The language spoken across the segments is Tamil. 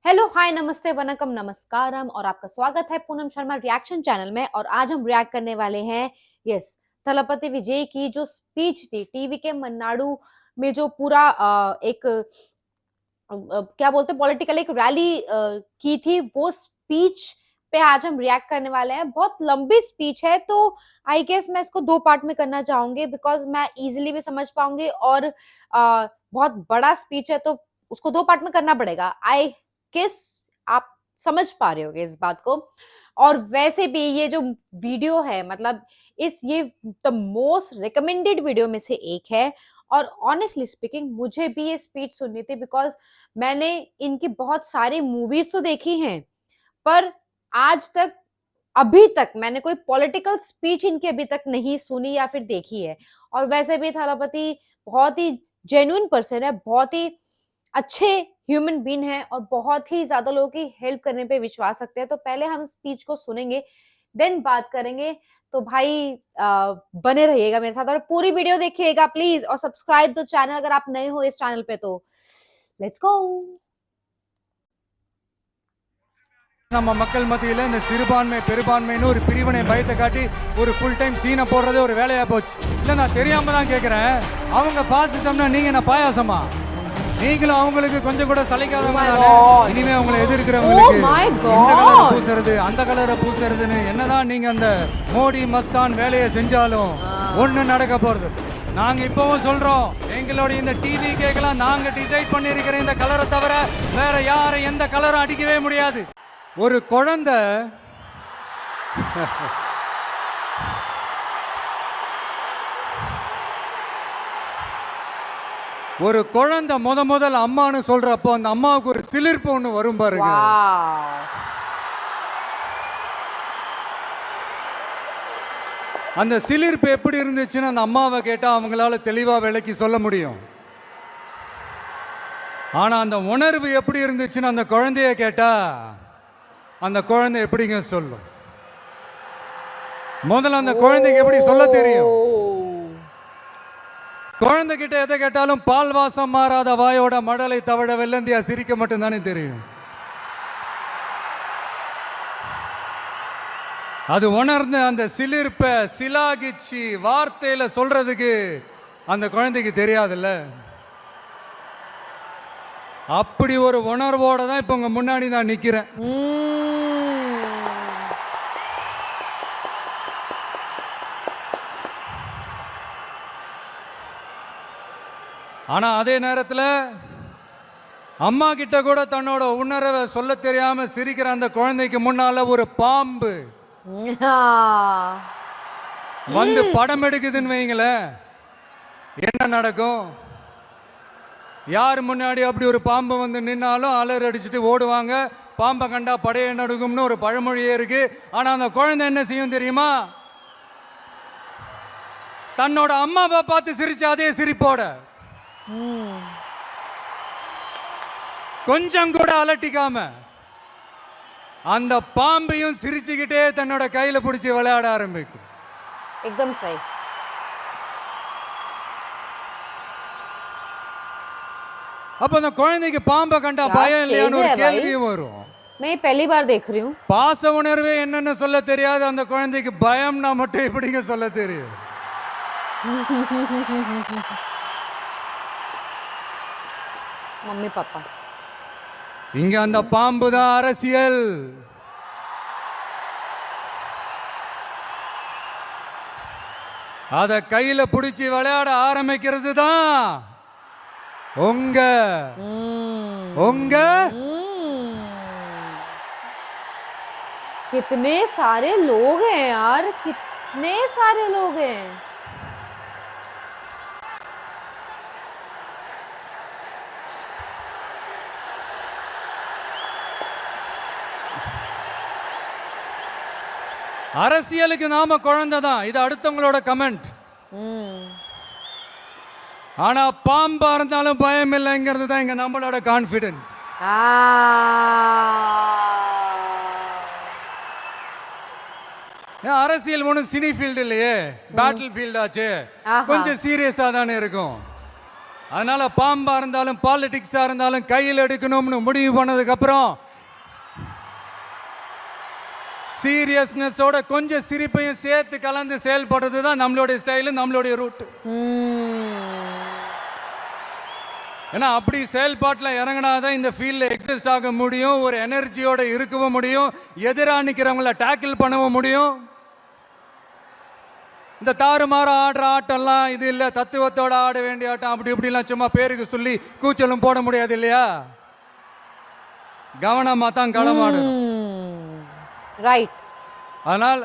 हेलो हाय नमस्ते वनकम नमस्कारम और आपका स्वागत है पूनम शर्मा रिएक्शन चैनल में। और आज हम रिएक्ट करने वाले हैं यस थलपति विजय की जो स्पीच थी टीवी के मन्नाडु में, जो पूरा एक क्या बोलते पॉलिटिकल एक रैली की थी, वो स्पीच पे आज हम रिएक्ट करने वाले हैं। बहुत लंबी स्पीच है तो आई गेस मैं इसको दो पार्ट में करना चाहूंगी बिकॉज मैं इजीली भी समझ पाऊंगी, और बहुत बड़ा स्पीच है तो उसको दो पार्ट में करना पड़ेगा। आई गेस आप समझ पा रहे होगे इस बात को। और वैसे भी ये जो वीडियो है, मतलब ये द मोस्ट रिकमेंडेड वीडियो में से एक है। और ऑनेस्टली स्पीकिंग मुझे भी ये स्पीच सुननी थी बिकॉज मैंने इनकी बहुत सारी मूवीज तो देखी हैं, पर आज तक अभी तक मैंने कोई पॉलिटिकल स्पीच इनकी अभी तक नहीं सुनी या फिर देखी है। और वैसे भी थलापति बहुत ही जेन्युइन पर्सन है, बहुत ही अच्छे ह्यूमन बीन है और बहुत ही ज्यादा लोगों की हेल्प करने पे विश्वास रखते हैं। तो पहले हम स्पीच को सुनेंगे, देन बात करेंगे। तो भाई बने रहिएगा मेरे साथ और पूरी वीडियो देखिएगा प्लीज, और सब्सक्राइब द चैनल अगर आप नए हो इस चैनल पे। तो लेट्स गो। நம்ம மக்கள் மத்தியில் இந்த சிறுபான்மை பெரும்பான்மைன்னு ஒரு பிரிவினை பயத்தை காட்டி ஒரு ஃபுல் டைம் சீனை போடுறதே ஒரு வேலையா போச்சு. இல்லை, நான் தெரியாம தான் கேட்குறேன். அவங்க பாசிசம்னா நீங்க என்ன பாயாசமா? நீங்களும் அவங்களுக்கு கொஞ்சம் கூட சளைக்காதவங்க. இனிமே அவங்களை எதிர்க்கிறவங்களுக்கு இந்த கலரை பூசுறது அந்த கலரை பூசுறதுன்னு என்னதான் நீங்க அந்த மோடி மஸ்தான் வேலையை செஞ்சாலும் ஒண்ணு நடக்க போறது. நாங்க இப்பவும் சொல்றோம், எங்களோட இந்த டிவி கேட்கலாம், நாங்க டிசைட் பண்ணிருக்கிற இந்த கலரை தவிர வேற யாரை எந்த கலரும் அடிக்கவே முடியாது. ஒரு குழந்தை முதல் அம்மான்னு சொல்றப்போ அந்த அம்மாவுக்கு ஒரு சிலிர்ப்பு ஒண்ணு வரும் பாருங்க. அந்த சிலிர்ப்பு எப்படி இருந்துச்சுன்னு அந்த அம்மாவை கேட்டா அவங்களால தெளிவா விளக்கி சொல்ல முடியும். ஆனா அந்த உணர்வு எப்படி இருந்துச்சுன்னு அந்த குழந்தைய கேட்டா அந்த குழந்தை எப்படிங்க சொல்லும்? முதல்ல அந்த குழந்தைக்கு எப்படி சொல்ல தெரியும்? குழந்தை கிட்ட எதை கேட்டாலும் பால் வாசம் மாறாத வாயோட மடலை தவழ வெள்ளந்தியா சிரிக்க மட்டும் தானே தெரியும். அது உணர்ந்து அந்த சிலிர்ப்ப சிலாகிச்சு வார்த்தையில சொல்றதுக்கு அந்த குழந்தைக்கு தெரியாதுல்ல. அப்படி ஒரு உணர்வோட தான் இப்ப உங்க முன்னாடி நான் நிக்கிறேன். ஆனா அதே நேரத்தில் அம்மா கிட்ட கூட தன்னோட உணர்வை சொல்ல தெரியாம சிரிக்கிற அந்த குழந்தைக்கு முன்னால ஒரு பாம்பு வந்து படம் எடுக்குதுன்னு வைங்களேன், என்ன நடக்கும்? யார் முன்னாடி அப்படி ஒரு பாம்பு வந்து நின்னாலும் அலர் அடிச்சுட்டு ஓடுவாங்க. பாம்பை கண்டா படையை நடுங்கும்னு ஒரு பழமொழியே இருக்கு. ஆனா அந்த குழந்தை என்ன செய்யும் தெரியுமா? தன்னோட அம்மாவை பார்த்து சிரிச்சு அதே சிரிப்போட கொஞ்சம் கூட அலட்டிக்காம அந்த பாம்பையும் சிரிச்சுக்கிட்டே தன்னோட கையில பிடிச்சி விளையாட ஆரம்பிக்கும். एकदम सही. அப்ப அந்த குழந்தைக்கு பாம்பை கண்டா பயம் இல்லையான்னு ஒரு கேள்வியும் வரும். मैं पहली बार देख रही हूँ. பாச உணர்வே என்னன்னு சொல்ல தெரியாது அந்த குழந்தைக்கு பயம்னா மட்டும் எப்படிங்க சொல்ல தெரியும்? मम्मी पापा இங்க அந்த பாம்பு தான் அரசியல். அத கையில பிடிச்சி விளையாட ஆரம்பிக்கிறது தான் உங்க कितने सारे लोग हैं यार, कितने सारे लोग हैं. அரசியலுக்கு நாம குழந்தை தான், இது அடுத்தவங்களோட கமெண்ட். ஆனா பாம்பா இருந்தாலும் பயம் இல்லைங்கிறது தான் இங்க நம்மளோட கான்பிடன்ஸ். அரசியல் ஒன்றும் சினி ஃபீல்டு இல்லையே, பேட்டில் ஃபீல்ட் ஆச்சு, கொஞ்சம் சீரியஸா தானே இருக்கும். அதனால பாம்பா இருந்தாலும் பாலிடிக்ஸா இருந்தாலும் கையில் எடுக்கணும்னு முடிவு பண்ணதுக்கு அப்புறம் சீரியஸ்னஸோட கொஞ்சம் சிரிப்பையும் சேர்த்து கலந்து செயல்படுறது தான் நம்மளுடைய ஸ்டைலு, நம்மளுடைய ரூட். ஏன்னா அப்படி செயல்பாட்டில் இறங்கினாதான் இந்த ஃபீல்டில் எக்ஸிஸ்ட் ஆக முடியும், ஒரு எனர்ஜியோட இருக்கவும் முடியும், எதிராக நிற்கிறவங்கள டேக்கிள் பண்ணவும் முடியும். இந்த தாறுமாற ஆடுற ஆட்டம்லாம் இது இல்லை, தத்துவத்தோட ஆட வேண்டிய ஆட்டம். அப்படி இப்படிலாம் சும்மா பேருக்கு சொல்லி கூச்சலும் போட முடியாது இல்லையா? கவனமாக தான் களமாடணும். ரைட். ஆனால்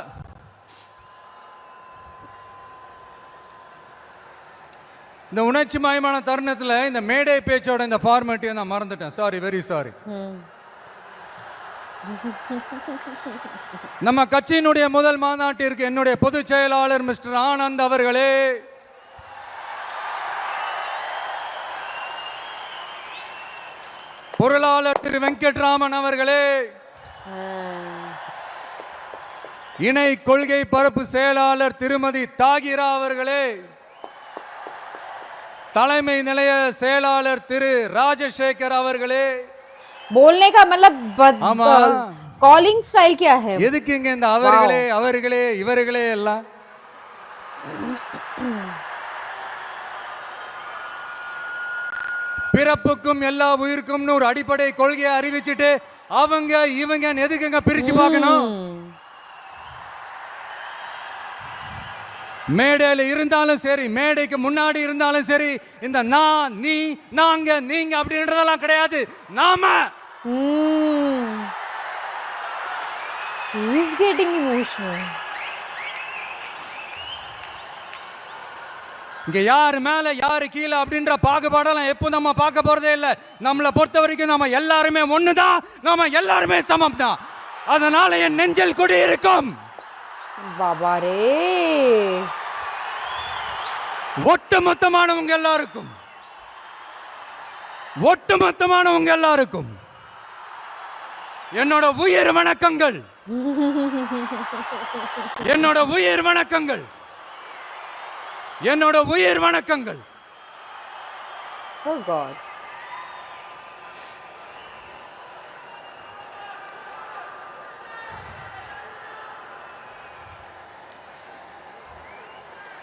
இந்த உணர்ச்சி மயமான தருணத்தில் இந்த மேடை பேச்சோட இந்த ஃபார்மேட்டையும் நான் மறந்துட்டேன். Sorry, very sorry. நம்ம கட்சியினுடைய முதல் மாநாட்டிற்கு என்னுடைய பொதுச் செயலாளர் மிஸ்டர் ஆனந்த் அவர்களே, பொருளாளர் திரு வெங்கட்ராமன் அவர்களே, இணை கொள்கை பரப்பு செயலாளர் திருமதி தாகிரா அவர்களே, தலைமை நிலைய செயலாளர் திரு ராஜசேகர் அவர்களே. बोलने का मतलब कॉलिंग स्टाइल क्या है? எதுக்குங்க இந்த அவர்களே அவர்களே இவர்களே எல்லாம்? பிறப்புக்கும் எல்லா உயிருக்கும்னு ஒரு அடிப்படை கொள்கையை அறிவிச்சுட்டு அவங்க இவங்க எதுக்குங்க பிரிச்சு பார்க்கணும்? மேடையில் இருந்தாலும் சரி, மேடைக்கு முன்னாடி இருந்தாலும் சரி, இந்த நான், நீ, நாங்க, நீங்க அப்படின்றதெல்லாம் கிடையாது. நாம. He is getting emotional. இங்க யாரு மேல யாரு கீழே அப்படின்ற பாகுபாடெல்லாம் எப்போ நம்ம பார்க்க போறதே இல்லை. நம்மளை பொறுத்த வரைக்கும் நம்ம எல்லாருமே ஒண்ணுதான், நம்ம எல்லாருமே சமம் தான். அதனால என் நெஞ்சில் குடி இருக்கும். பாபாரே, ஒட்டுமொத்தமானவங்க எல்லாருக்கும், ஒட்டுமொத்தமானவங்க எல்லாருக்கும் என்னோட உயிர் வணக்கங்கள், என்னோட உயிர் வணக்கங்கள், என்னோட உயிர் வணக்கங்கள். Oh God.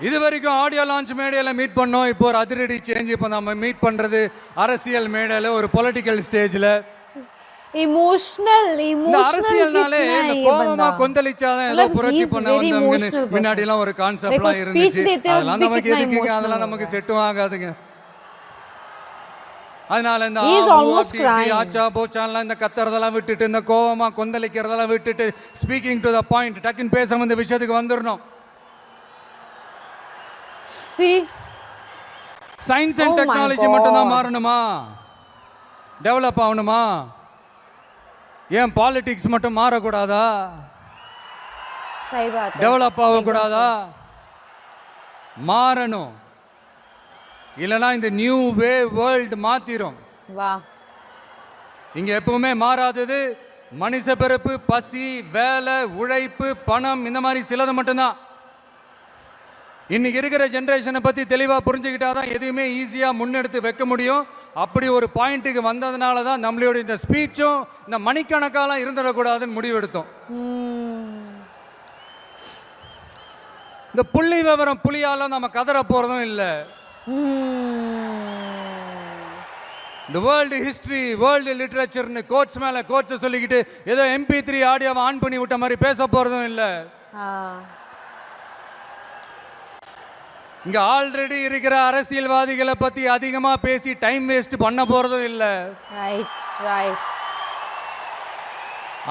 இது வரைக்கும் ஆடியோ லான்ச் மேடையில மீட் பண்ணோம். இப்போ ஒரு அதிரடி சேஞ்ச். இப்போ நம்ம மீட் பண்றது அரசியல் மேடையில, ஒரு பொலிட்டிக்கல் ஸ்டேஜ்ல. इमोशनल அரசியல்னாலே இந்த கோபமா கொந்தளிச்சாதான் ஏதோ புரட்சி பண்ண வந்தவங்க முன்னாடி எல்லாம் ஒரு கான்செப்ட்லாம் இருந்துச்சு. அதெல்லாம் நமக்கு எதுக்குங்க? அதெல்லாம் நமக்கு செட்டும் ஆகாதுங்க. அதனால இந்த ஆச்சா போச்சான்லாம் இந்த கத்துறதெல்லாம் விட்டுட்டு, இந்த கோபமா கொந்தளிக்கிறதெல்லாம் விட்டுட்டு, ஸ்பீக்கிங் டு த பாயிண்ட், டக்குன்னு பேச வந்த விஷயத்துக்கு வந்துடணும். சயின்ஸ் அண்ட் டெக்னாலஜி மட்டும் தான் மாறணுமா? டெவலப் ஆகணுமா? ஏன் பாலிடிக்ஸ் மட்டும் மாறக்கூடாதா? டெவலப் ஆகக்கூடாதா? மாறணும். இல்லைன்னா இந்த நியூ வே வேர்ல்டு மாத்திரும். இங்க எப்பவுமே மாறாதது மனுஷ பிறப்பு, பசி, வேலை, உழைப்பு, பணம், இந்த மாதிரி சிலது மட்டும்தான். இன்னைக்கு இருக்கிற ஜெனரேஷனை பத்தி தெளிவா புரிஞ்சுக்கிட்டாதான் எதுவுமே ஈஸியா முன்னெடுத்து வைக்க முடியும். அப்படி ஒரு பாயிண்ட்டுக்கு வந்ததுனால தான் நம்மளுடைய இந்த ஸ்பீச்சும் இந்த மணிக்கணக்காலாம் இருந்துடக்கூடாதுன்னு முடிவெடுத்தோம். இந்த புள்ளி விவரம் புலியால நம்ம கதற போறதும் இல்லை. இந்த வேர்ல்டு ஹிஸ்டரி, வேர்ல்டு லிட்ரேச்சர்னு கோட்ஸ் மேல கோட்ஸ் சொல்லிக்கிட்டு ஏதோ MP3 ஆடியோவை ஆன் பண்ணி விட்ட மாதிரி பேச போறதும் இல்லை. இங்க ஆல்ரெடி இருக்கிற அரசியல்வாதிகளை பத்தி அதிகமா பேசி டைம் வேஸ்ட் பண்ண போறதும் இல்ல.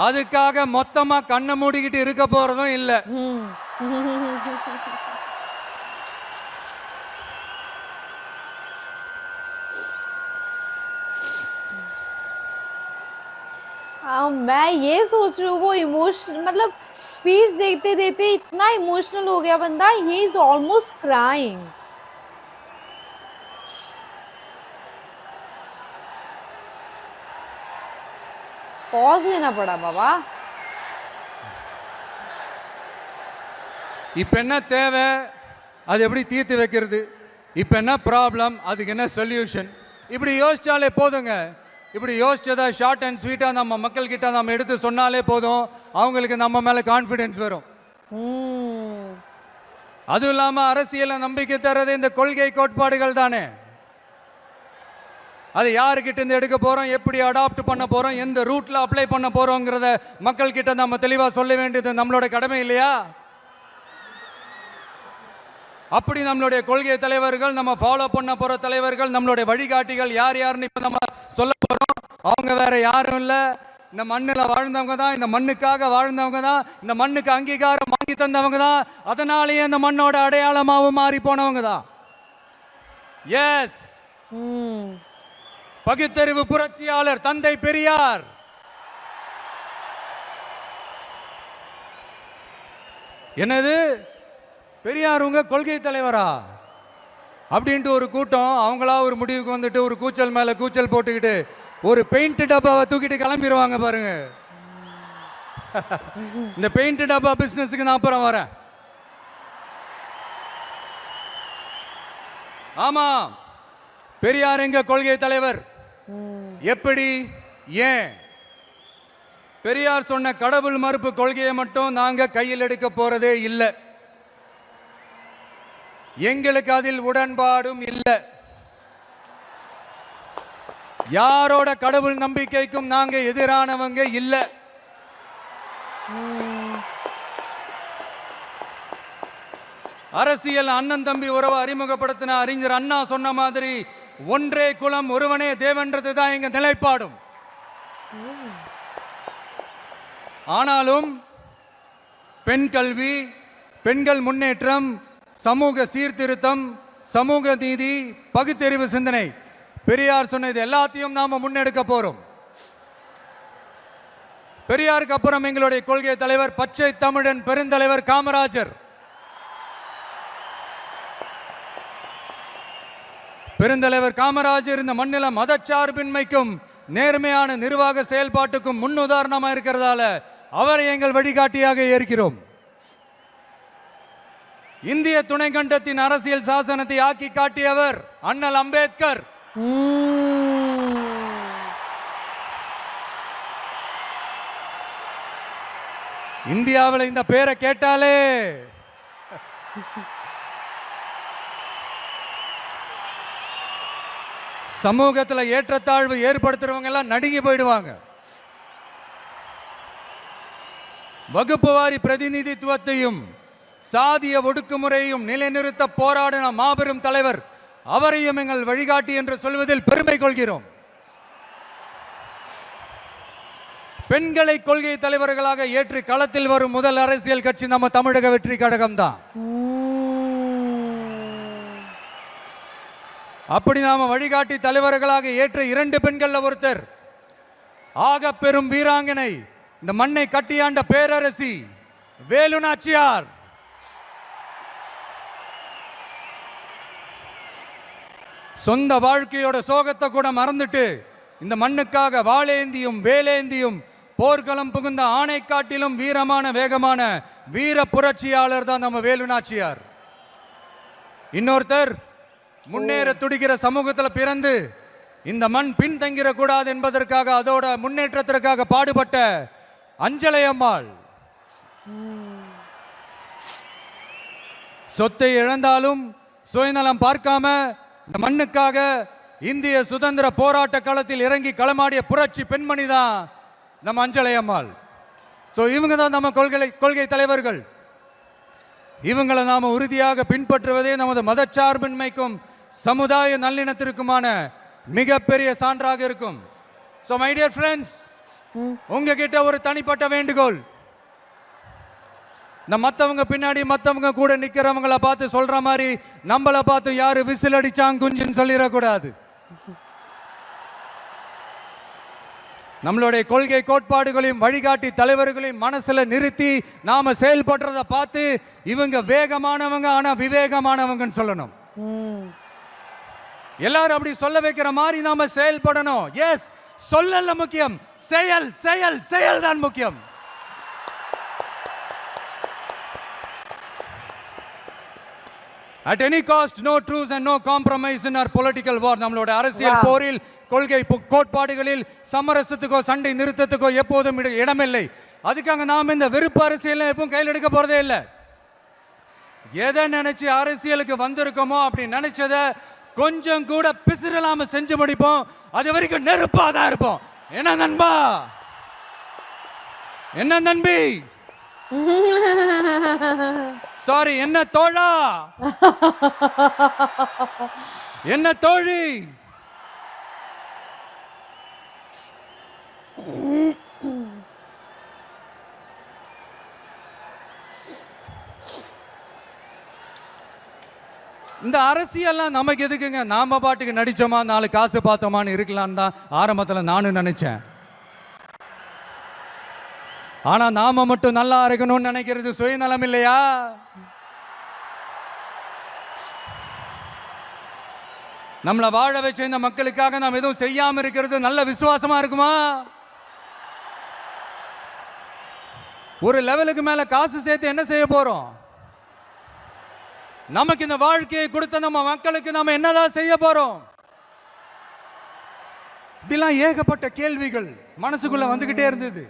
அதுக்காக மொத்தமா கண்ணை மூடிக்கிட்டு இருக்க போறதும் இல்ல. मैं ये सोच रही हूँ वो इमोशन, मतलब स्पीच देखते देखते इतना इमोशनल हो गया बंदा, he is almost crying. Pause लेना पड़ा बाबा. இப்ப என்ன தேவை? அது எப்படி தீர்த்து வைக்கிறது? இப்போ என்ன ப்ராப்ளம், அதுக்கு என்ன சொல்யூஷன், இப்படி யோசிச்சாலே போதுங்க. இப்படி யோசிச்சதை ஷார்ட் அண்ட் ஸ்வீட்டாக நம்ம மக்கள்கிட்ட நம்ம எடுத்து சொன்னாலே போதும், அவங்களுக்கு நம்ம மேலே கான்ஃபிடென்ஸ் வரும். அதுவும் இல்லாமல் அரசியலை நம்பிக்கை தர்றது இந்த கொள்கை கோட்பாடுகள் தானே. அது யாருக்கிட்ட இருந்து எடுக்க போகிறோம், எப்படி அடாப்ட் பண்ண போகிறோம், எந்த ரூட்டில் அப்ளை பண்ண போகிறோங்கிறத மக்கள்கிட்ட நம்ம தெளிவாக சொல்ல வேண்டியது நம்மளோட கடமை இல்லையா? அப்படி நம்மளுடைய கொள்கை தலைவர்கள், நம்ம ஃபாலோ பண்ண போகிற தலைவர்கள், நம்மளுடைய வழிகாட்டிகள் யார் யாருன்னு இப்போ நம்ம சொல்ல போகிறோம். அவங்க வேற யாரும் இல்லை, இந்த மண்ணில் வாழ்ந்தவங்க தான், இந்த மண்ணுக்காக வாழ்ந்தவங்க தான், இந்த மண்ணுக்கு அங்கீகாரம் வாங்கி தந்தவங்க தான், அதனாலேயே இந்த மண்ணோட அடையாளமாகவும் மாறி போனவங்க தான். எஸ், பகுத்தறிவு புரட்சியாளர் தந்தை பெரியார். என்னது பெரியார் உங்க கொள்கை தலைவரா அப்படின்ட்டு ஒரு கூட்டம் அவங்களா ஒரு முடிவுக்கு வந்துட்டு ஒரு கூச்சல் மேல கூச்சல் போட்டுக்கிட்டு ஒரு பெயிண்ட் டப்பாவை தூக்கிட்டு கிளம்பிடுவாங்க பாருங்க. இந்த பெயிண்ட் டப்பா பிசினஸுக்கு நான் அப்புறம் வரேன். ஆமா, பெரியார் எங்க கொள்கை தலைவர். எப்படி, ஏன்? பெரியார் சொன்ன கடவுள் மறுப்பு கொள்கையை மட்டும் நாங்க கையில் எடுக்க போறதே இல்லை. எங்களுக்கு அதில் உடன்பாடும் இல்லை. யாரோட கடவுள் நம்பிக்கைக்கும் நாங்க எதிரானவங்க இல்லை. அரசியல் அண்ணன் தம்பி உறவை அறிமுகப்படுத்தின அறிஞர் அண்ணா சொன்ன மாதிரி ஒன்றே குலம் ஒருவனே தேவன்றது தான் எங்க நிலைப்பாடும். ஆனாலும் பெண் கல்வி, பெண்கள் முன்னேற்றம், சமூக சீர்திருத்தம், சமூக நீதி, பகுத்தறிவு சிந்தனை, பெரியார் சொன்னது எல்லாத்தையும் நாம முன்னெடுக்க போறோம். பெரியாருக்கு அப்புறம் எங்களுடைய கொள்கை தலைவர் பச்சை தமிழன் பெருந்தலைவர் காமராஜர். பெருந்தலைவர் காமராஜர் இந்த மண்ணில மதச்சார்பின்மைக்கும் நேர்மையான நிர்வாக செயல்பாட்டுக்கும் முன்னுதாரணமா இருக்கிறதால அவரை எங்கள் வழிகாட்டியாக ஏற்கிறோம். இந்திய துணைக்கண்டத்தின் அரசியல் சாசனத்தை ஆக்கி காட்டியவர் அண்ணல் அம்பேத்கர். இந்தியாவில் இந்த பேரை கேட்டாலே சமூகத்தில் ஏற்றத்தாழ்வு ஏற்படுத்துறவங்க எல்லாம் நடுங்கி போயிடுவாங்க. வகுப்பு வாரி பிரதிநிதித்துவத்தையும் சாதிய ஒடுக்குமுறையையும் நிலைநிறுத்த போராடின மாபெரும் தலைவர், அவரையும் எங்கள் வழிகாட்டி என்று சொல்வதில் பெருமை கொள்கிறோம். பெண்களை கொள்கை தலைவர்களாக ஏற்று களத்தில் வரும் முதல் அரசியல் கட்சி நம்ம தமிழக வெற்றி கழகம் தான். அப்படி நாம வழிகாட்டி தலைவர்களாக ஏற்ற 2 பெண்கள்ல ஒருத்தர், ஆக பெரும் வீராங்கனை, இந்த மண்ணை கட்டியாண்ட பேரரசி வேலு நாச்சியார். சொந்த வாழ்க்கையோட சோகத்தை கூட மறந்துட்டு இந்த மண்ணுக்காக வாளேந்தியும் வேலேந்தியும் போர்க்களம் புகுந்த ஆணை காட்டிலும் வீரமான வேகமான வீர புரட்சியாளர் தான் நம்ம வேலு நாச்சியார். இன்னொருத்தர், முன்னேற துடிக்கிற சமூகத்தில் பிறந்து இந்த மண் பின்தங்கிட கூடாது என்பதற்காக அதோட முன்னேற்றத்திற்காக பாடுபட்ட அஞ்சலை அம்மாள். சொத்தை இழந்தாலும் சுயநலம் பார்க்காம இந்த மண்ணுக்காக இந்திய சுதந்திர போராட்ட களத்தில் இறங்கி களமாடிய புரட்சி பெண்மணி தான் நம்ம அஞ்சலை அம்மாள். ஸோ இவங்க தான் நம்ம கொள்கை தலைவர்கள். இவங்களை நாம உறுதியாக பின்பற்றுவதே நமது மதச்சார்பின்மைக்கும் சமுதாய நல்லிணத்திற்குமான மிகப்பெரிய சான்றாக இருக்கும். ஸோ மை டியர் ஃப்ரெண்ட்ஸ், உங்ககிட்ட ஒரு தனிப்பட்ட வேண்டுகோள். இந்த மற்றவங்க பின்னாடி மற்றவங்க கூட நிற்கிறவங்கள பார்த்து சொல்ற மாதிரி நம்மளை பார்த்து யாரு விசில் அடிச்சாங்க குஞ்சுன்னு சொல்லிடக்கூடாது. நம்மளுடைய கொள்கை கோட்பாடுகளையும் வழிகாட்டி தலைவர்களையும் மனசுல நிறுத்தி நாம செயல்படுறத பார்த்து இவங்க வேகமானவங்க ஆனா விவேகமானவங்கன்னு சொல்லணும். எல்லாரும் அப்படி சொல்ல வைக்கிற மாதிரி நாம செயல்படணும். எஸ், சொல்லல முக்கியம், செயல் செயல் செயல் தான் முக்கியம். At any cost, no truce and no compromise in our political war. நம்மளோட அரசியல் போரில் கொள்கை கோட்பாடுகளில் சமரசத்துக்கோ சண்டை நிறுத்தத்துக்கோ எப்போதும் இடமில்லை. அதுக்காக நாம் இந்த வெறுப்பு அரசியல் எப்பவும் கையில் எடுக்க போறதே இல்லை. எதை நினைச்சு அரசியலுக்கு வந்திருக்கோமோ அப்படி நினைச்சத கொஞ்சம் கூட பிசிறலாம செஞ்சு முடிப்போம். அது வரைக்கும் நெருப்பா தான் இருப்போம். என்ன நண்பா, என்ன நண்பி, சாரி என்ன தோழா, என்ன தோழி, இந்த அரசியல்லாம் நமக்கு எதுக்குங்க? நாம பாட்டுக்கு நடிச்சோமா 4 காசு பார்த்தோமான்னு இருக்கலான்னு தான் ஆரம்பத்தில் நானும் நினைச்சேன். ஆனா நாம மட்டும் நல்லா இருக்கணும்னு நினைக்கிறது சுயநலம் இல்லையா? நம்மளை வாழ வச்ச இந்த மக்களுக்காக நாம் எதுவும் செய்யாம இருக்கிறது நல்ல விசுவாசமா இருக்குமா? ஒரு லெவலுக்கு மேல காசு சேர்த்து என்ன செய்ய போறோம்? நமக்கு இந்த வாழ்க்கையை கொடுத்த நம்ம மக்களுக்கு நாம என்னதான் செய்ய போறோம்? இப்படிலாம் ஏகப்பட்ட கேள்விகள் மனசுக்குள்ள வந்துகிட்டே இருந்தது.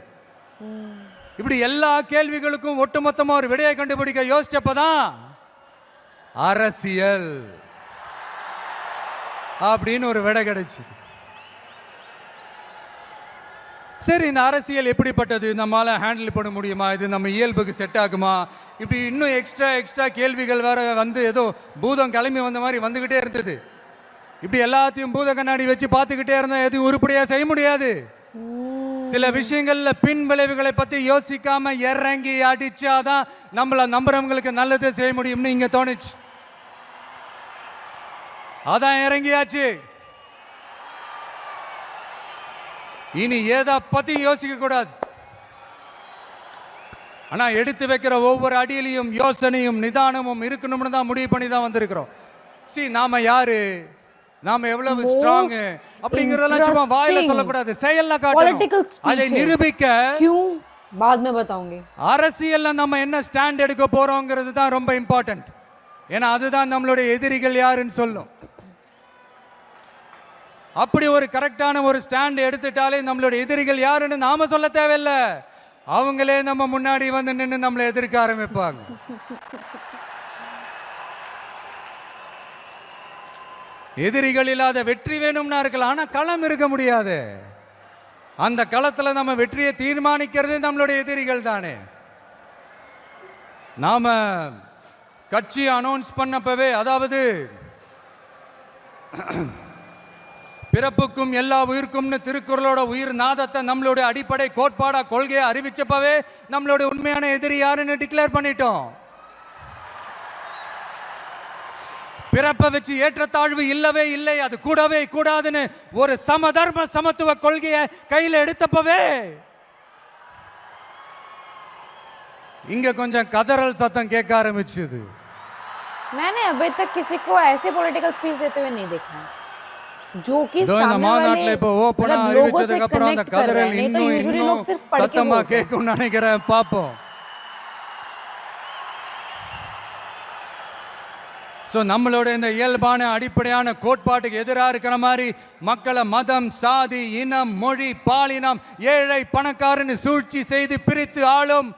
இப்படி எல்லா கேள்விகளுக்கும் ஒட்டுமொத்தமா ஒரு விடையை கண்டுபிடிக்க யோசிச்சப்பதான் அரசியல் அப்படின்னு ஒரு விடை கிடைச்சது. சரி, இந்த அரசியல் எப்படிப்பட்டது, நம்மளால ஹேண்டில் பண்ண முடியுமா, இது நம்ம இயல்புக்கு செட் ஆகுமா, இப்படி இன்னும் எக்ஸ்ட்ரா கேள்விகள் வேற வந்து ஏதோ பூதம் கிளம்பி வந்த மாதிரி வந்துகிட்டே இருந்தது. இப்படி எல்லாத்தையும் பூத கண்ணாடி வச்சு பார்த்துக்கிட்டே இருந்தா எதுவும் உருப்படியா செய்ய முடியாது. சில விஷயங்கள்ல பின் விளைவுகளை பத்தி யோசிக்காம இறங்கி அடிச்சாதான் நம்மள நம்புறவங்களுக்கு நல்லது செய்ய முடியும்னு இங்க தோணுச்சு. அதான் இறங்கியாச்சு. இனி ஏதா பத்தி யோசிக்க கூடாது. ஆனா எடுத்து வைக்கிற ஒவ்வொரு அடியிலையும் யோசனையும் நிதானமும் இருக்கணும்னு தான் முடிவு பண்ணி தான் வந்திருக்கிறோம். நாம யாரு, நாம எவ்வளவு ஸ்ட்ராங் அப்படிங்கறதெல்லாம் சும்மா வாயில சொல்லக்கூடாது, செயல்ல காட்டணும். அதை நிரூபிக்க बाद में बताऊंगी. அரசியல்ல நம்ம என்ன ஸ்டாண்ட் எடுக்க போறோம்ங்கிறது தான் ரொம்ப இம்பார்ட்டன்ட். ஏன்னா அதுதான் நம்மளுடைய எதிரிகள் யாருன்னு சொல்லும். அப்படி ஒரு கரெக்டான ஒரு ஸ்டாண்ட் எடுத்துட்டாலே நம்மளுடைய எதிரிகள் யாருன்னு நாம சொல்ல தேவையில்லை, அவங்களே நம்ம முன்னாடி வந்து நின்று நம்மளை எதிர்க்க ஆரம்பிப்பாங்க. எதிரிகள் இல்லாத வெற்றி வேணும்னா இருக்கலாம், ஆனா களம் இருக்க முடியாது. அந்த களத்துல நம்ம வெற்றியை தீர்மானிக்கிறது நம்மளுடைய எதிரிகள் தானே. நாம கட்சி அனௌன்ஸ் பண்ணப்பவே, அதாவது பிறப்புக்கும் எல்லா உயிர்க்கும்னு திருக்குறளோட உயிர் நாதத்தை நம்மளுடைய அடிப்படை கோட்பாடா கொள்கையை அறிவிச்சப்பவே நம்மளுடைய உண்மையான எதிரி யாருன்னு டிக்ளேர் பண்ணிட்டோம். பிறப்பை வச்சு ஏற்றத்தாழ்வு இல்லவே இல்லை, அது கூடவே கூடாதுன்னு ஒரு சமதர்ம சமத்துவ கொள்கையை கையில் எடுத்தப்பவே இங்க கொஞ்சம் கதறல் சத்தம் கேட்க ஆரம்பிச்சது. मैंने अभी तक किसी को ऐसे पॉलिटिकल स्पीच देते हुए नहीं देखा जो कि सामने மாநாட்டில் இப்போ ஓபனா அறிவிச்சதுக்கு அப்புறம் அந்த கதறல் இன்னும் சத்தமா கேட்கும் நினைக்கிறேன். பாப்போம். நம்மளோட இந்த இயல்பான அடிப்படையான கோட்பாட்டுக்கு எதிராக இருக்கிற மாதிரி மக்களை மதம், சாதி, இனம், மொழி, பாலினம், ஏழை பணக்காரன்னு சூழ்ச்சி செய்து பிரித்து ஆளும்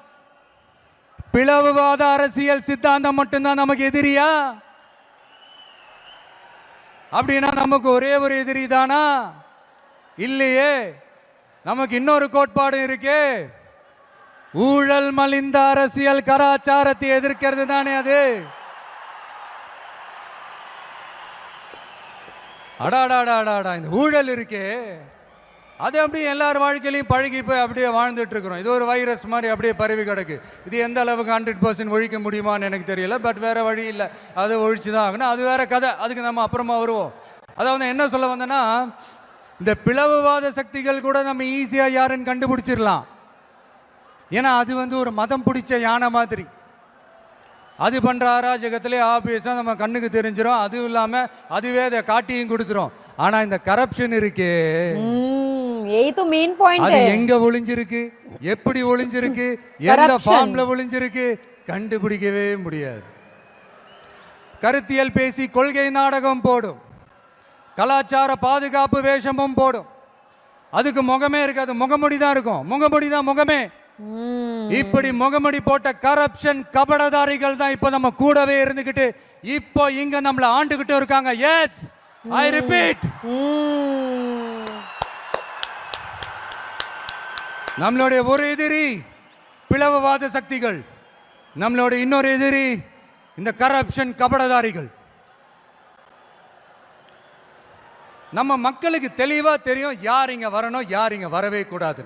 பிளவுவாத அரசியல் சித்தாந்தம் மட்டும்தான் நமக்கு எதிரியா? அப்படின்னா நமக்கு ஒரே ஒரு எதிரி தானா? இல்லையே, நமக்கு இன்னொரு கோட்பாடு இருக்கே. ஊழல் மலிந்த அரசியல் கலாச்சாரத்தை எதிர்க்கிறது தானே அது. அடாடாடாடாடா, இந்த ஊழல் இருக்கே, அது அப்படியே எல்லார் வாழ்க்கையிலையும் பழகி போய் அப்படியே வாழ்ந்துட்டு இருக்கிறோம். இது ஒரு வைரஸ் மாதிரி அப்படியே பரவி கிடக்கு. இது எந்த அளவுக்கு 100% ஒழிக்க முடியுமான்னு எனக்கு தெரியல. பட் வேற வழி இல்லை, அதை ஒழிச்சு தான் ஆகணும். அது வேற கதை, அதுக்கு நம்ம அப்புறமா வருவோம். அதாவது என்ன சொல்ல வந்தேன்னா, இந்த பிளவுவாத சக்திகள் கூட நம்ம ஈஸியாக யாருன்னு கண்டுபிடிச்சிடலாம். ஏன்னா அது ஒரு மதம் பிடிச்ச யானை மாதிரி. அது பண்ற அராஜகத்திலே ஆபியஸா நம்ம கண்ணுக்கு தெரிஞ்சிடும். அதுவும் இல்லாம அதுவே அதை காட்டியும் கொடுத்துரும். ஆனா இந்த கரப்ஷன் இருக்கே, यही तो मेन पॉइंट है. அது எங்க ஒளிஞ்சிருக்கு, எப்படி ஒளிஞ்சிருக்கு, எந்த ஃபார்ம்ல ஒளிஞ்சிருக்கு கண்டுபிடிக்கவே முடியாது. கருத்தியல் பேசி கொள்கை நாடகம் போடும், கலாச்சார பாதுகாப்பு வேஷமும் போடும். அதுக்கு முகமே இருக்காது, முகமுடி தான் இருக்கும். முகமுடி தான் முகமே. இப்படி முகமுடி போட்ட கரப்ஷன் கபடதாரிகள் தான் இப்ப நம்ம கூடவே இருந்துகிட்டு இப்போ இங்க நம்மள ஆண்டுகிட்டு இருக்காங்க. எஸ், ஐ ரிப்பீட், நம்மளுடைய ஒரு எதிரி பிளவுவாத சக்திகள், நம்மளோட இன்னொரு எதிரி இந்த கரப்ஷன் கபடதாரிகள். நம்ம மக்களுக்கு தெளிவா தெரியும் யார் இங்க வரணும், யார் இங்க வரவே கூடாது.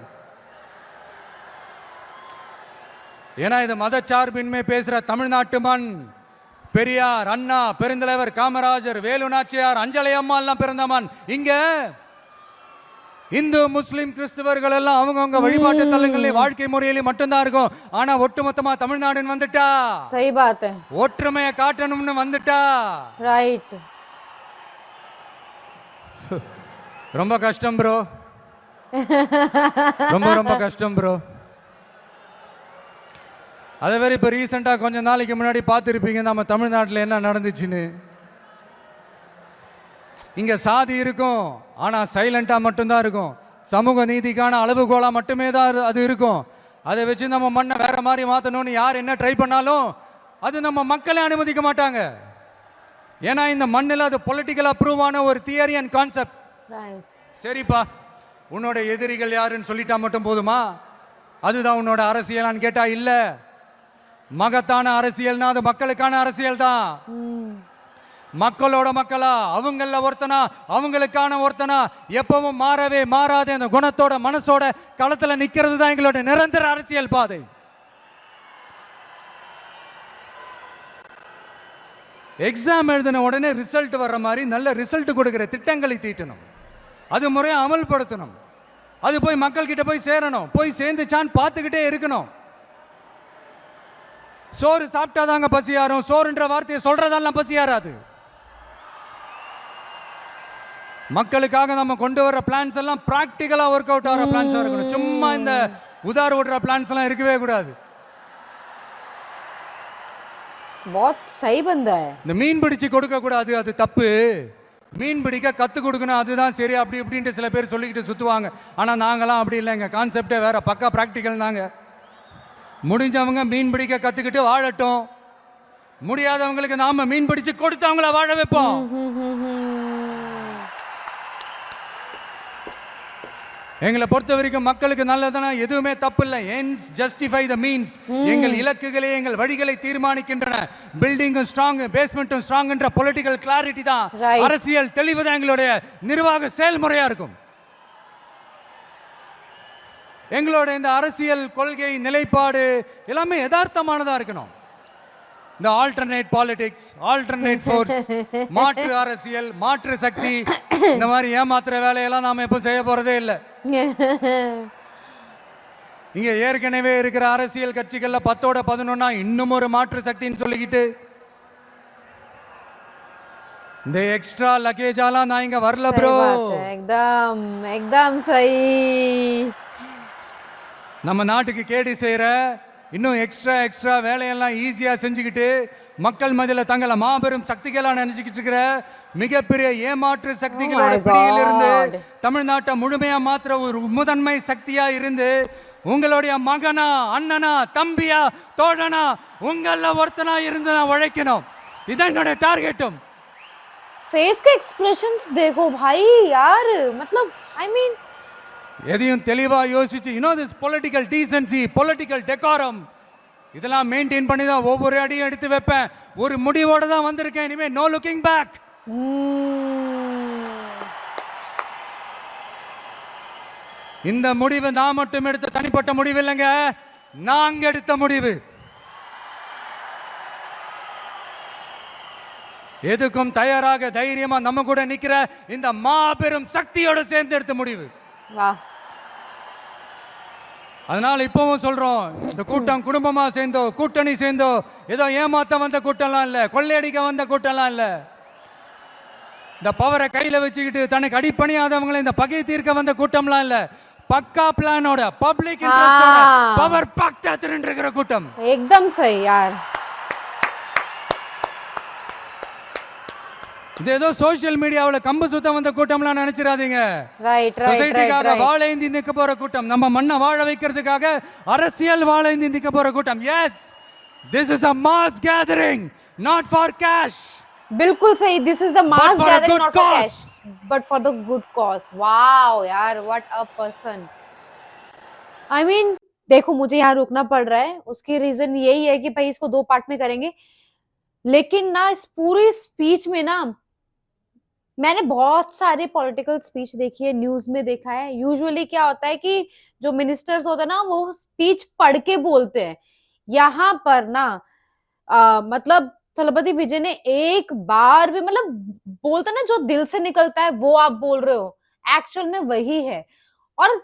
ஏன்னா இது மதச்சார்பின்மை பேசுற தமிழ்நாட்டு மண். பெரியார், அண்ணா, பெருந்தலைவர் காமராஜர், வேலு நாச்சியார், அஞ்சலை அம்மா எல்லாம் பிறந்த மண். இங்க இந்து முஸ்லிம் கிறிஸ்தவர்கள் எல்லாம் அவங்கவுங்க வழிபாட்டு தலங்களில் வாழ்க்கை முறையில மட்டும்தான் இருக்கும். ஆனா ஒட்டுமொத்தமா தமிழ்நாடுன்னு வந்துட்டா, சரி பாத், ஒற்றுமையை காட்டணும்னு வந்துட்டா, ரைட். ரொம்ப கஷ்டம் ப்ரோ, ரொம்ப ரொம்ப கஷ்டம் ப்ரோ. அதே மாதிரி இப்போ ரீசெண்டாக கொஞ்சம் நாளைக்கு முன்னாடி பார்த்துருப்பீங்க நம்ம தமிழ்நாட்டில் என்ன நடந்துச்சுன்னு. இங்கே சாதி இருக்கும், ஆனால் சைலண்டாக மட்டும்தான் இருக்கும். சமூக நீதிக்கான அளவுகோலாக மட்டுமே தான் அது இருக்கும். அதை வச்சு நம்ம மண்ணை வேற மாதிரி மாற்றணும்னு யார் என்ன ட்ரை பண்ணாலும் அது நம்ம மக்களே அனுமதிக்க மாட்டாங்க. ஏன்னா இந்த மண்ணில் அது பொலிட்டிக்கல் அப்ரூவ் ஆன ஒரு தியரி அண்ட் கான்செப்ட். சரிப்பா, உன்னோட எதிரிகள் யாருன்னு சொல்லிட்டா மட்டும் போதுமா? அதுதான் உன்னோட அரசியலான்னு கேட்டா இல்ல. மகத்தான அரசியல்னா அது மக்களுக்கான அரசியல் தான். மக்களோட மக்களா, அவங்கள ஒருத்தனா, அவங்களுக்கான ஒருத்தனா, எப்பவும் மாறவே மாறாத அந்த குணத்தோட மனசோட களத்துல நிக்கிறது தான் எங்களோட நிரந்தர அரசியல் பாதை. எக்ஸாம் எழுதின உடனே ரிசல்ட் வர்ற மாதிரி நல்ல ரிசல்ட் கொடுக்கிற திட்டங்களை தீட்டணும், அது முறையை அமல்படுத்தணும், அது போய் மக்கள் கிட்ட போய் சேரணும். போய் சேர்ந்துச்சான்னு பார்த்துக்கிட்டே இருக்கணும். சோறு சாப்பிட்டாதாங்க பசியாரும், சோறுன்ற வார்த்தையை சொல்றதெல்லாம் பசியாராது. மக்களுக்காக நம்ம கொண்டு வர பிளான்ஸ் எல்லாம் பிராக்டிக்கலா ஒர்க் அவுட் ஆகிற பிளான்ஸா இருக்கணும். சும்மா இந்த உதார விடுற பிளான்ஸ் எல்லாம் இருக்கவே கூடாது. இந்த மீன் பிடிச்சு கொடுக்க கூடாது, அது தப்பு. மீன் பிடிக்க கத்து கொடுக்கணும், அதுதான் சரி. அப்படி இப்படின்ட்டு சில பேர் சொல்லிக்கிட்டு சுத்துவாங்க. ஆனா நாங்களாம் அப்படி இல்லை, எங்க கான்செப்டே வேற, பக்கா பிராக்டிக்கல் தாங்க. முடிஞ்சவங்க மீன் பிடிக்க கத்துக்கிட்டு வாழட்டும், முடியாதவங்களுக்கு நாம மீன் பிடிச்சு கொடுத்து அவங்கள வாழ வைப்போம். எங்களை பொறுத்த வரைக்கும் மக்களுக்கு நல்லதுன்னா எதுவுமே தப்பு இல்லை. ends justify the means. எங்கள் இலக்குகளே எங்கள் வழிகளை தீர்மானிக்கின்றன. பில்டிங்கும் ஸ்ட்ராங், பேஸ்மெண்ட்டும் ஸ்ட்ராங்ன்ற பொலிட்டிக்கல் கிளாரிட்டி தான், அரசியல் தெளிவு தான் எங்களுடைய நிர்வாக செயல்முறையா இருக்கும். எங்களோட இந்த அரசியல் கொள்கை நிலைப்பாடு எல்லாமே யதார்த்தமானதா இருக்கணும். இந்த ஆல்டர்னேட் பாலிடிக்ஸ், ஆல்டர்னேட் ஃபோர்ஸ், மாற்று அரசியல், மாற்று சக்தி, இந்த மாதிரி ஏமாத்துற வேலையெல்லாம் நாம எப்போ செய்ய போறதே இல்லை. இங்க ஏற்கனவே இருக்கிற அரசியல் கட்சிகள்ல 10ஓட 11 இன்னும் ஒரு மாற்று சக்தின்னு சொல்லிக்கிட்டு இந்த எக்ஸ்ட்ரா லக்கேஜாலாம் நான் இங்க வரல ப்ரோ. एकदम एकदम सही. நம்ம நாட்டுக்கு கேடு செய்யற இன்னும் எக்ஸ்ட்ரா வேலையெல்லாம் ஈஸியா செஞ்சுக்கிட்டு மக்கள் மத்தியில தங்களை மாபெரும் சக்திகளா நினைச்சுக்கிட்டு இருக்கிற மிகப்பெரிய ஏமாற்று சக்திகளோட பிடியில் இருந்து தமிழ்நாட்டை முழுமையா மாத்திர ஒரு முதன்மை சக்தியா இருந்து உங்களுடைய மகனா, அண்ணனா, தம்பியா, தோழனா, உங்கள ஒருத்தனா இருந்து நான் உழைக்கணும். இதான் என்னோட டார்கெட்டும். फेस के एक्सप्रेशंस देखो भाई यार, मतलब आई मीन எதையும் தெளிவா யோசிச்சு this political decency, political decorum இதெல்லாம் மெயின்டைன் பண்ணி தான் ஒவ்வொரு அடியும் எடுத்து வைப்பேன். ஒரு முடிவோட தான் வந்திருக்கேன். இனிமே நோ லுக்கிங் பேக். இந்த முடிவு நான் மட்டும் எடுத்த தனிப்பட்ட முடிவு இல்லைங்க, நாங்க எடுத்த முடிவு. எதுக்கும் தயாராக தைரியமா நம்ம கூட நிக்கிற இந்த மாபெரும் சக்தியோட சேர்ந்து எடுத்த முடிவு. அதனால இப்பவும் சொல்றோம், இந்த கூட்டம் குடும்பமா சேர்ந்தோ, கூட்டணி சேர்ந்தோ, ஏதோ ஏமாத்த வந்த கூட்டம்லாம் இல்ல, கொள்ளையடிக்க வந்த கூட்டம்லாம் இல்ல. இந்த பவரை கையில வச்சுக்கிட்டு தனக்கு அடிப்பணியாதவங்களை இந்த பகை தீர்க்க வந்த கூட்டம்லாம் இல்ல. பக்கா பிளானோட, பப்ளிக் இன்ட்ரெஸ்டோட, பவர் பக்டா 3 இருக்கிற கூட்டம். एकदम सही यार. இது ஏதோ சோஷியல் மீடியாவுல கம்பு சுத்த வந்த கூட்டம்லாம் நினைச்சிடாதீங்க. ரைட் ரைட் ரைட் சொசைட்டிக்காக ரைட் வாழேந்தி நிக்க போற கூட்டம், நம்ம மண்ணை வாழ வைக்கிறதுக்காக அரசியல் வாழேந்தி நிக்க போற கூட்டம். Yes, this is a mass gathering, not for cash. बिल्कुल सही. This is the But mass for a gathering, good not for cause. Cash but for the good cause. Wow यार, what a person. I mean देखो, मुझे यहाँ रुकना पड़ रहा है, उसकी रीजन यही है कि भाई इसको 2 पार्ट में करेंगे. लेकिन ना इस पूरी स्पीच में ना, मैंने बहुत सारे पॉलिटिकल स्पीच देखी है, न्यूज में देखा है. यूजुअली क्या होता है कि जो मिनिस्टर्स होते हैं ना, वो स्पीच पढ़ के बोलते हैं. यहाँ पर ना मतलब थलपति विजय ने एक बार भी, मतलब बोलते ना, जो दिल से निकलता है वो आप बोल रहे हो, एक्चुअल में वही है. और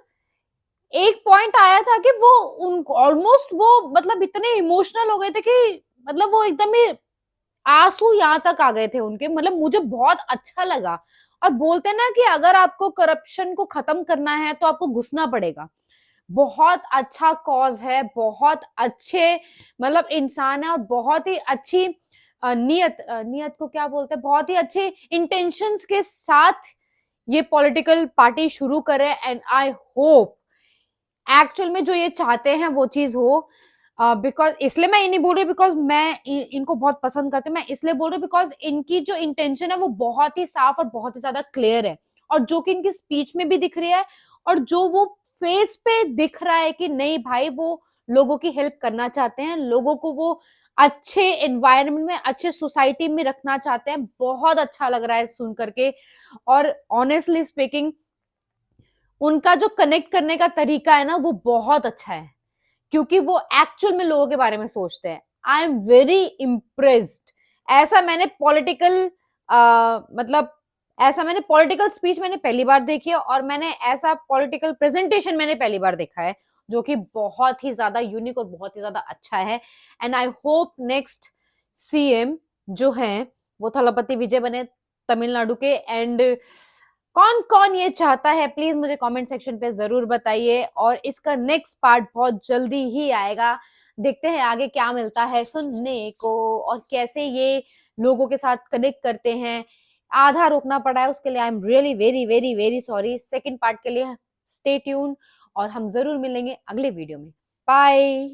एक पॉइंट आया था कि वो उनको ऑलमोस्ट वो मतलब इतने इमोशनल हो गए थे कि मतलब वो एकदम ही आंसू यहाँ तक आ गए थे उनके. मतलब मुझे बहुत अच्छा लगा. और बोलते ना कि अगर आपको करप्शन को खत्म करना है तो आपको घुसना पड़ेगा. बहुत अच्छा कॉज है, बहुत अच्छे मतलब इंसान है, और बहुत ही अच्छी नियत को क्या बोलते हैं, बहुत ही अच्छे इंटेंशंस के साथ ये पॉलिटिकल पार्टी शुरू करे. एंड आई होप एक्चुअल में जो ये चाहते हैं वो चीज हो. बिकॉज इसलिए मैं ये नहीं बोल रही बिकॉज मैं इनको बहुत पसंद करती हूँ, मैं इसलिए बोल रही हूँ बिकॉज इनकी जो इंटेंशन है वो बहुत ही साफ और बहुत ही ज्यादा क्लियर है, और जो कि इनकी स्पीच में भी दिख रही है, और जो वो फेस पे दिख रहा है कि नहीं भाई, वो लोगों की हेल्प करना चाहते हैं, लोगों को वो अच्छे एनवायरनमेंट में, अच्छे सोसाइटी में रखना चाहते हैं. बहुत अच्छा लग रहा है सुन करके. और ऑनेस्टली स्पीकिंग, उनका जो कनेक्ट करने का तरीका है ना, वो बहुत अच्छा है, क्योंकि वो एक्चुअल में लोगों के बारे में सोचते हैं. I am very impressed. ऐसा मैंने पॉलिटिकल मतलब ऐसा मैंने पॉलिटिकल स्पीच मैंने पहली बार देखी है, और मैंने ऐसा पॉलिटिकल प्रेजेंटेशन मैंने पहली बार देखा है, जो कि बहुत ही ज्यादा यूनिक और बहुत ही ज्यादा अच्छा है. And I hope next CM जो है वो थलपति विजय बने तमिलनाडु के. एंड कौन कौन ये चाहता है, प्लीज मुझे कमेंट सेक्शन पे जरूर बताइए. और इसका नेक्स्ट पार्ट बहुत जल्दी ही आएगा. देखते हैं आगे क्या मिलता है सुनने को, और कैसे ये लोगों के साथ कनेक्ट करते हैं. आधा रोकना पड़ा है, उसके लिए I am really very very very sorry. Second part के लिए स्टे ट्यून, और हम जरूर मिलेंगे अगले वीडियो में. बाय.